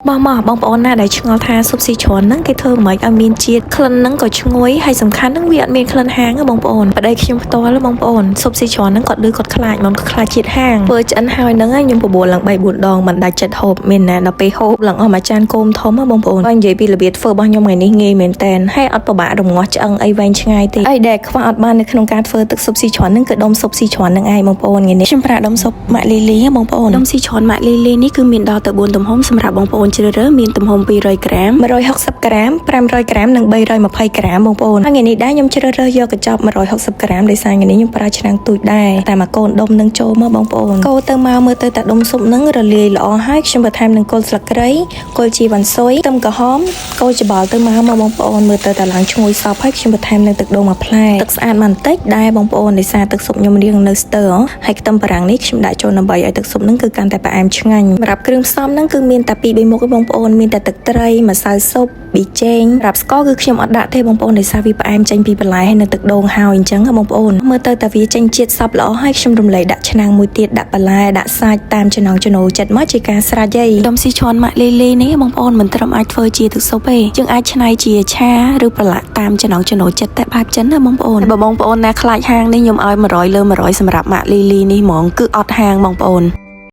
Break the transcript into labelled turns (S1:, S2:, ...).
S1: บองปอนน่าได้ชงเอาทาซุปซีชอนนั่งกิเธอเหมยอามีนจีดคลันนั่งก็ชงวยให้สำคัญนั่งเวียดเมียนคลันหางอะบองปอนประเดี๋ยวคิมตัวแล้วบองปอนซุปซีชอนนั่งกดดื้อกดคลายมันก็คลายจีดหางเปิดจันหายนั่งยังปวดหลังใบบุญดองมันได้จัดหอบเมียนแน่นไปหอบหลังออกมาจานโกมท้อมอะบองปอนบางใหญ่ปีระเบียดเฟอร์บางยมไงนี่เงยเมียนแตนให้อัดปะบะดมงอจังไอแวนชงไงตีไอแดกว่าอัดบ้านในขนมการเฟอร์ตึกซุปซีชอนนั่งเกิดดมซุปซีชอนนั่งไอบองปอนไงนี่ชิมประดมซุปมะลีลีบองปอนดมซีชอนมะลีลีนี่คือเมียนดาวตะบนตุ่มหอมสำหรับบองปอนเจริญเมียนตุ่มหอม200 กรัม160 กรัม500 กรัมនិង320 กรัមបងប្អូនថ្ងៃនេះដែរខ្ញុំជ្រើសរើសយកកញ្ចប់160 ក្រាមដោយសារថ្ងៃនេះខ្ញុំប្រើឆ្នាំងទូចដែរតែមកកូនដុំនឹងចូលមកបងប្អូនកូរទៅមកមើលទៅតែដុំស៊ុបនឹងរលាយល្អហើយខ្ញុំបន្ថែមនឹងគល់ស្លឹកគ្រៃគល់ជីវ៉ាន់ស៊ុយខ្ទឹមក្រហមកូរច្បល់ទៅមកបងប្អូនមើលទៅតែឡើងឈ្ងុយសព្វហើយខ្ញុំបន្ថែមនឹងទឹកដូងមួយផ្លែទឹកស្អាតបន្តិចដែរបងប្អូនដោយសារទឹកស៊ុបខ្ញុំរៀងនៅស្ទើហើយខ្ទឹមបារាំងនេះខ្ញុំដាក់ចូលដើម្បីឲ្យទឹកស៊ុបនឹងគឺកាន់តែផ្អែមឆ្ងាញ់សម្រាប់គ្រឿងផ្សំនឹងគឺមានតែ2-3មុខឯងបងប្អូនមានតែទឹកត្រីម្សៅស៊ុបប៊ីចេងរាប់ស្ករគឺខ្ញុំអត់ដាក់ទេបងប្អូនដោយសារវាផ្អែមចេញពីបន្លែហើយនៅទឹកដូងហើយអញ្ចឹងបងប្អូនមើលទៅតែវាចេញជាតិសព្វល្អហើយខ្ញុំរំលែកដាក់ឆ្នាំងមួយទៀតដាក់បន្លែដាក់សាច់តាមចំណង់ចំណូលចិត្តមកជាការស្រេចហើយដុំស៊ីឈွန်ម៉ាក់លីលីនេះបងប្អូនមិនត្រឹមអាចធ្វើជាទឹកស៊ុបទេយើងអាចច្នៃជាឆាឬប្រឡាក់តាមចំណង់ចំណូលចិត្តតែបែបចិនណាបងប្អូនបើបងប្អូនណាខ្លាចហាងនេះខ្ញុំឲ្យ100 លើ 100សម្រាប់ម៉ាក់លីលីនេះហ្មងគឺអត់ហាងបងប្អូន